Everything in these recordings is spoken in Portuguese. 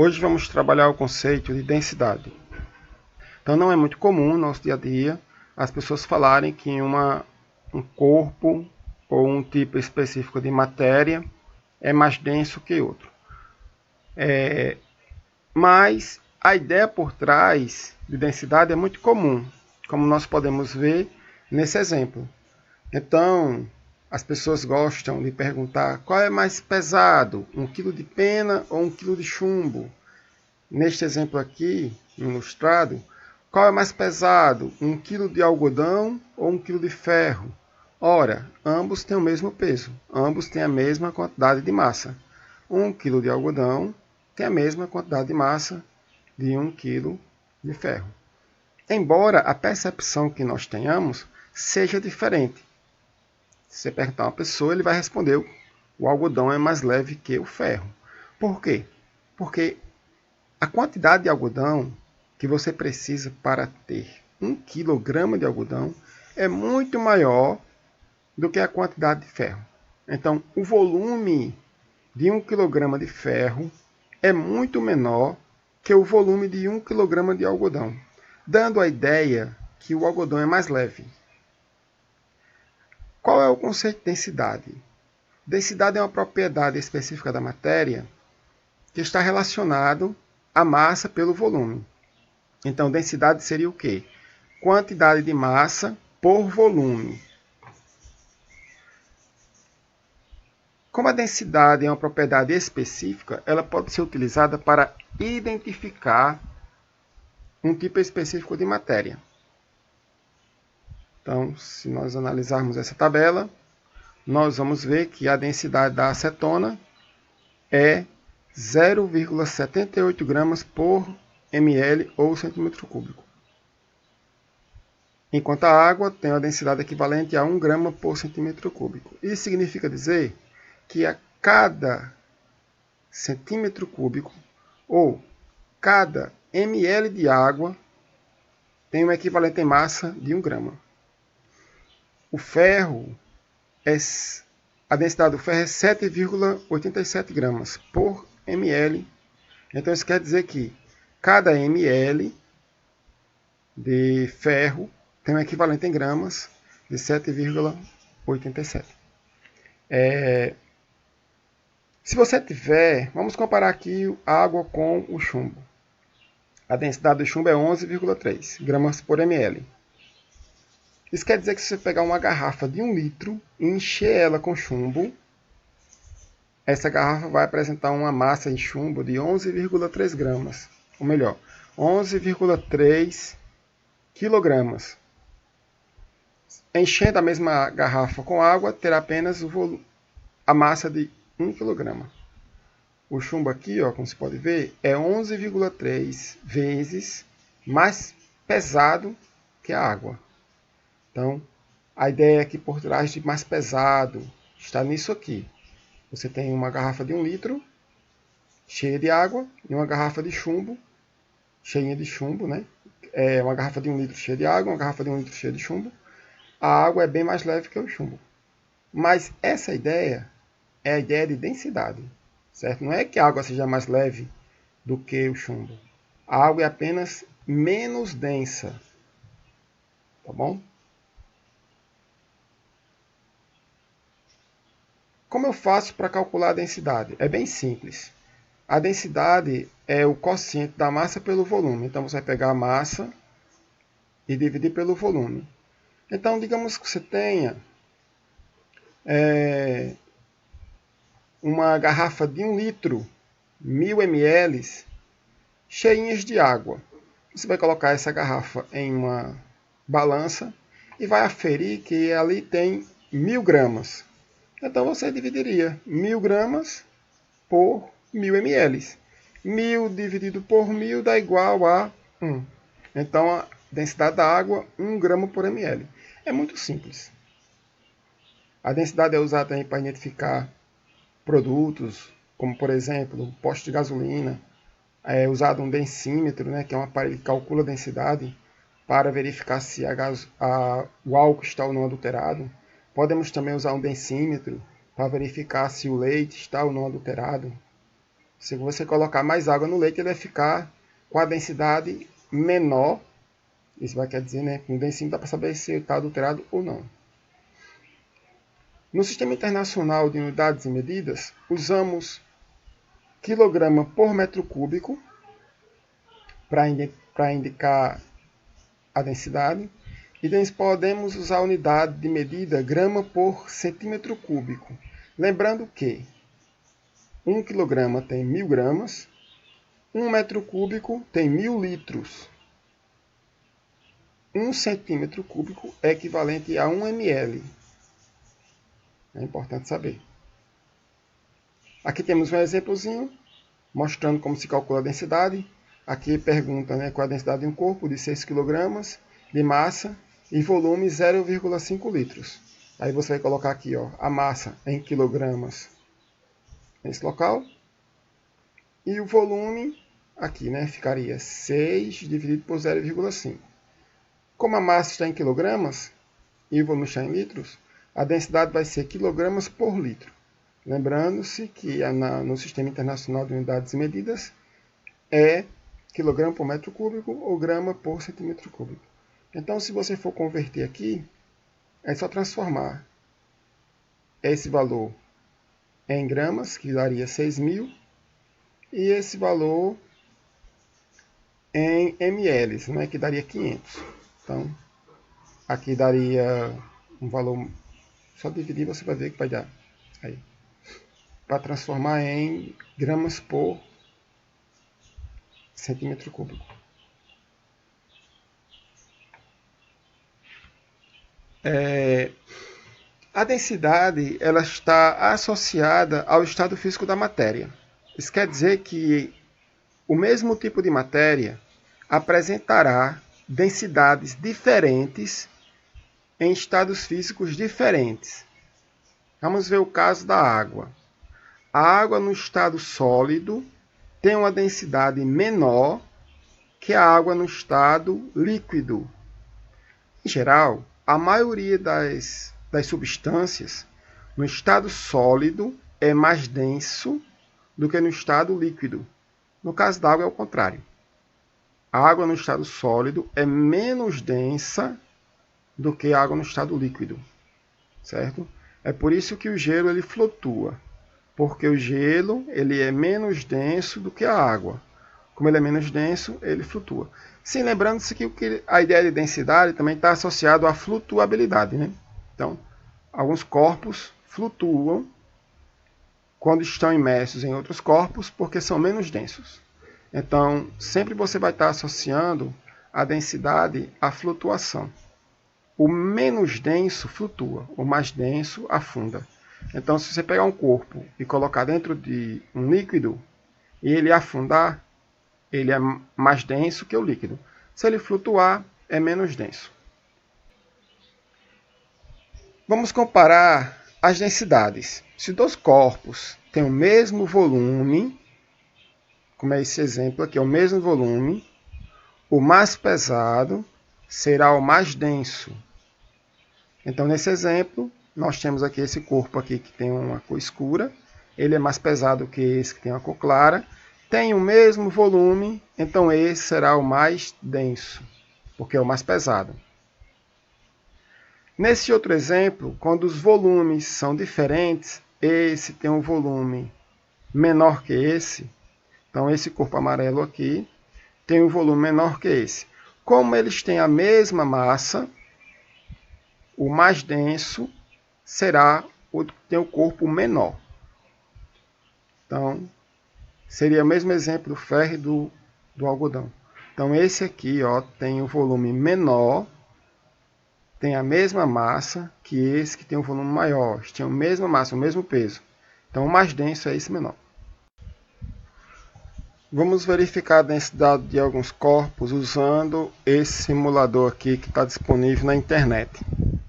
Hoje vamos trabalhar o conceito de densidade. Então não é muito comum no nosso dia a dia as pessoas falarem que um corpo ou um tipo específico de matéria é mais denso que outro. Mas a ideia por trás de densidade é muito comum, como nós podemos ver nesse exemplo. Então, as pessoas gostam de perguntar qual é mais pesado, 1 kg de pena ou 1 kg de chumbo. Neste exemplo aqui, ilustrado, qual é mais pesado, 1 kg de algodão ou 1 kg de ferro? Ora, ambos têm o mesmo peso, ambos têm a mesma quantidade de massa. 1 kg de algodão tem a mesma quantidade de massa de 1 kg de ferro. Embora a percepção que nós tenhamos seja diferente. Se você perguntar a uma pessoa, ele vai responder: o algodão é mais leve que o ferro. Por quê? Porque a quantidade de algodão que você precisa para ter 1 kg de algodão é muito maior do que a quantidade de ferro. Então, o volume de 1 kg de ferro é muito menor que o volume de 1 kg de algodão, dando a ideia que o algodão é mais leve. Qual é o conceito de densidade? Densidade é uma propriedade específica da matéria que está relacionado à massa pelo volume. Então, densidade seria o quê? Quantidade de massa por volume. Como a densidade é uma propriedade específica, ela pode ser utilizada para identificar um tipo específico de matéria. Então, se nós analisarmos essa tabela, nós vamos ver que a densidade da acetona é 0,78 gramas por ml ou centímetro cúbico. Enquanto a água tem uma densidade equivalente a 1 grama por centímetro cúbico. Isso significa dizer que a cada centímetro cúbico ou cada ml de água tem um equivalente em massa de 1 grama. O ferro, a densidade do ferro é 7,87 gramas por ml. Então isso quer dizer que cada ml de ferro tem um equivalente em gramas de 7,87. Se você tiver, vamos comparar aqui a água com o chumbo. A densidade do chumbo é 11,3 gramas por ml. Isso quer dizer que se você pegar uma garrafa de 1 litro e encher ela com chumbo, essa garrafa vai apresentar uma massa em chumbo de 11,3 gramas. Ou melhor, 11,3 quilogramas. Enchendo a mesma garrafa com água, terá apenas a massa de 1 kg. O chumbo aqui, como você pode ver, é 11,3 vezes mais pesado que a água. Então, a ideia aqui por trás de mais pesado está nisso aqui. Você tem uma garrafa de 1 litro cheia de água e uma garrafa de chumbo cheia de chumbo, né? Uma garrafa de 1 litro cheia de água, uma garrafa de 1 litro cheia de chumbo. A água é bem mais leve que o chumbo. Mas essa ideia é a ideia de densidade, certo? Não é que a água seja mais leve do que o chumbo. A água é apenas menos densa, tá bom? Como eu faço para calcular a densidade? É bem simples. A densidade é o quociente da massa pelo volume. Então, você vai pegar a massa e dividir pelo volume. Então, digamos que você tenha uma garrafa de 1 litro, 1000 ml, cheinhas de água. Você vai colocar essa garrafa em uma balança e vai aferir que ali tem 1000 gramas. Então, você dividiria 1000 gramas por 1000 ml. 1000 dividido por 1000 dá igual a 1. Então, a densidade da água, 1 grama por ml. É muito simples. A densidade é usada também para identificar produtos, como, por exemplo, o posto de gasolina. É usado um densímetro, né, que é um aparelho que calcula a densidade para verificar se o álcool está ou não adulterado. Podemos também usar um densímetro para verificar se o leite está ou não adulterado. Se você colocar mais água no leite, ele vai ficar com a densidade menor. Isso vai quer dizer, né, com o densinho dá para saber se está adulterado ou não. No Sistema Internacional de Unidades e Medidas, usamos quilograma por metro cúbico para indicar a densidade. E nós podemos usar a unidade de medida grama por centímetro cúbico. Lembrando que 1 quilograma tem 1000 gramas, 1 metro cúbico tem 1000 litros. 1 centímetro cúbico é equivalente a 1 ml. É importante saber. Aqui temos um exemplozinho mostrando como se calcula a densidade. Aqui pergunta, né, qual a densidade de um corpo de 6 kg de massa e volume 0,5 litros. Aí você vai colocar aqui, ó, a massa em quilogramas nesse local. E o volume aqui, né, ficaria 6 dividido por 0,5. Como a massa está em quilogramas e o volume está em litros, a densidade vai ser quilogramas por litro. Lembrando-se que no Sistema Internacional de Unidades e Medidas é quilograma por metro cúbico ou grama por centímetro cúbico. Então, se você for converter aqui, é só transformar esse valor em gramas, que daria 6.000, e esse valor em ml, né, que daria 500. Então, aqui daria um valor, só dividir você vai ver que vai dar. Aí, para transformar em gramas por centímetro cúbico. A densidade ela está associada ao estado físico da matéria. Isso quer dizer que o mesmo tipo de matéria apresentará densidades diferentes em estados físicos diferentes. Vamos ver o caso da água. A água no estado sólido tem uma densidade menor que a água no estado líquido. Em geral, a maioria das substâncias no estado sólido é mais denso do que no estado líquido. No caso da água é o contrário. A água no estado sólido é menos densa do que a água no estado líquido, certo? É por isso que o gelo ele flutua, porque o gelo ele é menos denso do que a água. Como ele é menos denso, ele flutua. Sim, lembrando-se que a ideia de densidade também está associada à flutuabilidade, né? Então, alguns corpos flutuam quando estão imersos em outros corpos porque são menos densos. Então, sempre você vai estar associando a densidade à flutuação. O menos denso flutua, o mais denso afunda. Então, se você pegar um corpo e colocar dentro de um líquido e ele afundar, ele é mais denso que o líquido. Se ele flutuar, é menos denso. Vamos comparar as densidades. Se dois corpos têm o mesmo volume, como é esse exemplo aqui, é o mesmo volume, o mais pesado será o mais denso. Então, nesse exemplo, nós temos aqui esse corpo aqui que tem uma cor escura, ele é mais pesado que esse que tem uma cor clara, tem o mesmo volume, então esse será o mais denso, porque é o mais pesado. Nesse outro exemplo, quando os volumes são diferentes, esse tem um volume menor que esse, então esse corpo amarelo aqui tem um volume menor que esse. Como eles têm a mesma massa, o mais denso será o que tem o corpo menor. Então, seria o mesmo exemplo do ferro e do algodão. Então, esse aqui ó, tem um volume menor, tem a mesma massa que esse que tem um volume maior. Eles têm a mesma massa, o mesmo peso. Então, o mais denso é esse menor. Vamos verificar a densidade de alguns corpos usando esse simulador aqui que está disponível na internet.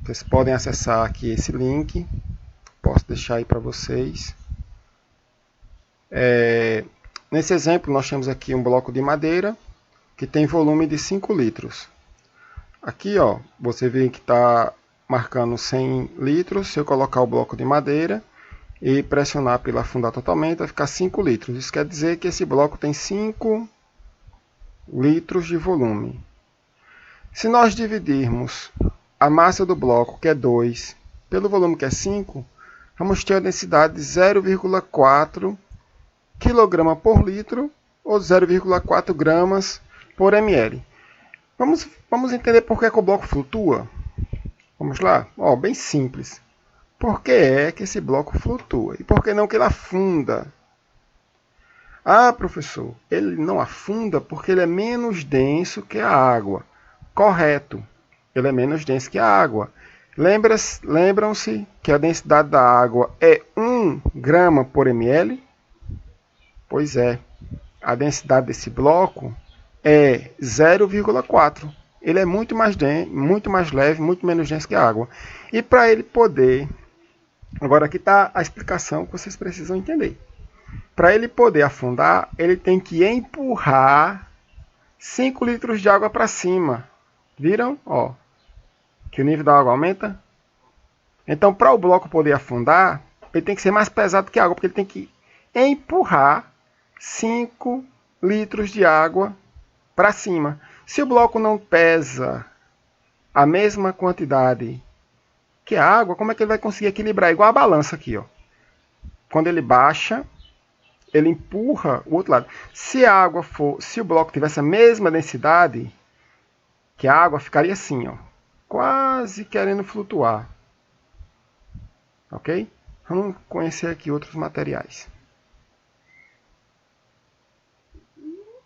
Vocês podem acessar aqui esse link. Posso deixar aí para vocês. Nesse exemplo, nós temos aqui um bloco de madeira que tem volume de 5 litros. Aqui, ó, você vê que está marcando 100 litros. Se eu colocar o bloco de madeira e pressionar para ele afundar totalmente, vai ficar 5 litros. Isso quer dizer que esse bloco tem 5 litros de volume. Se nós dividirmos a massa do bloco, que é 2, pelo volume, que é 5, vamos ter a densidade de 0,4 kg por litro, ou 0,4 gramas por ml. Vamos entender por que o bloco flutua? Vamos lá? Bem simples. Por que é que esse bloco flutua? E por que não que ele afunda? Ah, professor, ele não afunda porque ele é menos denso que a água. Correto, ele é menos denso que a água. Lembram-se que a densidade da água é 1 grama por ml? Pois é, a densidade desse bloco é 0,4. Ele é muito mais leve, muito menos denso que a água. E para ele poder... Agora aqui está a explicação que vocês precisam entender. Para ele poder afundar, ele tem que empurrar 5 litros de água para cima. Viram? Que o nível da água aumenta. Então, para o bloco poder afundar, ele tem que ser mais pesado que a água, porque ele tem que empurrar 5 litros de água para cima. Se o bloco não pesa a mesma quantidade que a água, como é que ele vai conseguir equilibrar? Igual a balança aqui, Quando ele baixa, ele empurra o outro lado. Se o bloco tivesse a mesma densidade que a água, ficaria assim, quase querendo flutuar. Ok? Vamos conhecer aqui outros materiais.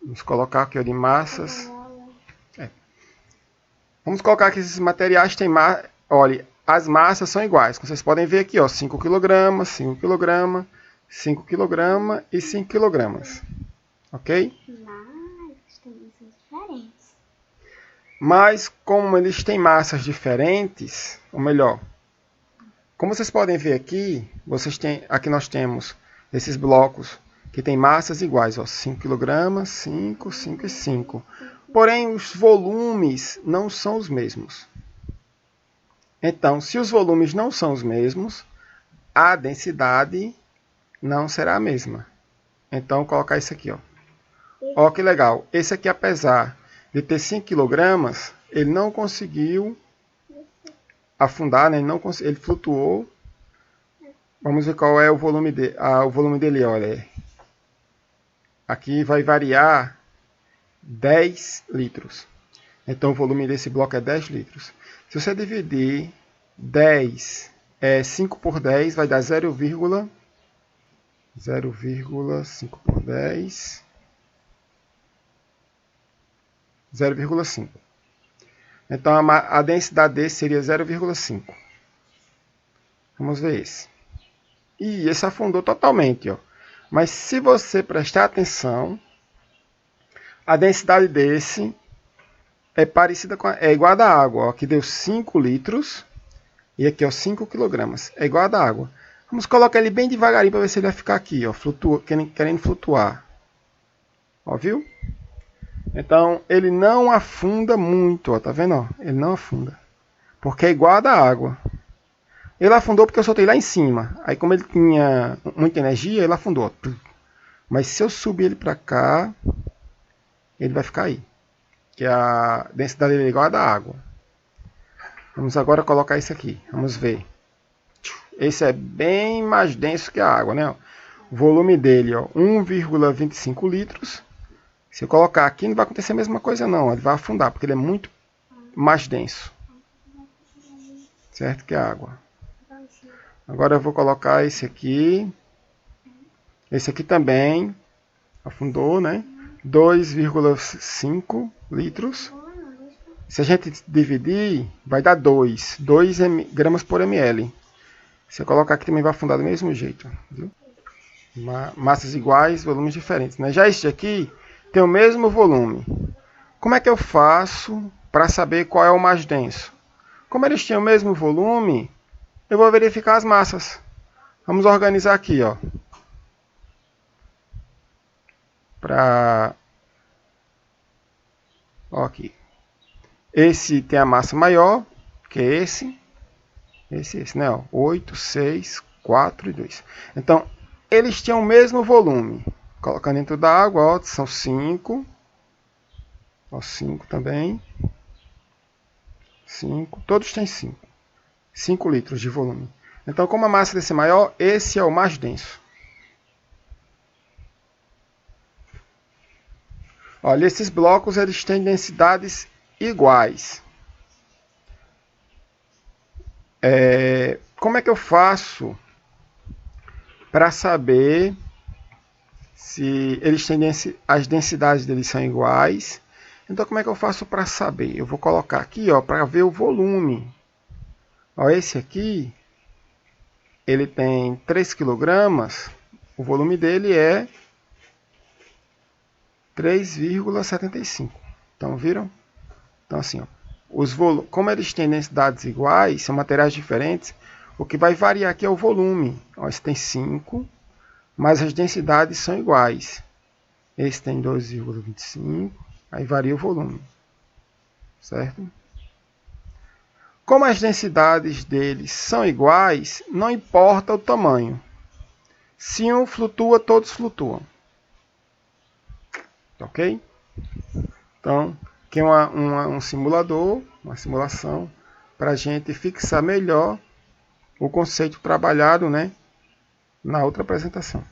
Vamos colocar aqui de massas. Vamos colocar aqui esses materiais. Olha, as massas são iguais. Como vocês podem ver aqui, 5 kg, 5 kg, 5 kg e 5 kg. Ok? Mas como eles têm massas diferentes, ou melhor, como vocês podem ver aqui, aqui nós temos esses blocos que têm massas iguais, 5 kg, 5, 5 e 5. Porém, os volumes não são os mesmos. Então, se os volumes não são os mesmos, a densidade não será a mesma. Então, vou colocar isso aqui. Ó que legal. Esse aqui, apesar de ter 5 kg, ele não conseguiu afundar, né? Ele flutuou. Vamos ver qual é o volume dele. O volume dele, olha. Aqui vai variar 10 litros. Então, o volume desse bloco é 10 litros. Se você dividir 5 por 10, vai dar 0,5 por 10. 0,5. Então, a densidade desse seria 0,5. Vamos ver esse. E esse afundou totalmente. Mas se você prestar atenção, a densidade desse é parecida é igual a da água. Aqui deu 5 litros e aqui 5 kg. É igual a da água. Vamos colocar ele bem devagarinho para ver se ele vai ficar aqui, querendo flutuar. Viu? Então, ele não afunda muito, tá vendo? Ele não afunda. Porque é igual a da água. Ele afundou porque eu soltei lá em cima. Aí, como ele tinha muita energia, ele afundou. Mas se eu subir ele para cá, ele vai ficar aí. Que a densidade dele é igual a da água. Vamos agora colocar isso aqui. Vamos ver. Esse é bem mais denso que a água, né? O volume dele, 1,25 litros. Se eu colocar aqui, não vai acontecer a mesma coisa, não. Ele vai afundar, porque ele é muito mais denso. Certo? Que a água. Agora eu vou colocar esse aqui. Esse aqui também afundou, né? 2,5 litros. Se a gente dividir, vai dar 2 gramas por ml. Se eu colocar aqui, também vai afundar do mesmo jeito. Viu? Massas iguais, volumes diferentes. Né? Já este aqui tem o mesmo volume. Como é que eu faço para saber qual é o mais denso? Como eles têm o mesmo volume, eu vou verificar as massas. Vamos organizar aqui, aqui. Esse tem a massa maior que esse, né? 8, 6, 4 e 2. Então, eles tinham o mesmo volume. Colocando dentro da água, ó, são 5. Ó, 5 também. 5. Todos têm 5. 5 litros de volume. Então, como a massa desse é maior, esse é o mais denso. Olha, esses blocos eles têm densidades iguais. Como é que eu faço para saber se eles têm as densidades deles são iguais? Então, como é que eu faço para saber? Eu vou colocar aqui, para ver o volume. Ó, esse aqui, ele tem 3 kg, o volume dele é 3,75. Então, viram? Então, assim, ó, como eles têm densidades iguais, são materiais diferentes, o que vai variar aqui é o volume. Ó, esse tem 5, mas as densidades são iguais. Esse tem 2,25, aí varia o volume. Certo? Como as densidades deles são iguais, não importa o tamanho. Se um flutua, todos flutuam. Ok? Então, aqui é um simulador, uma simulação, para a gente fixar melhor o conceito trabalhado, né, na outra apresentação.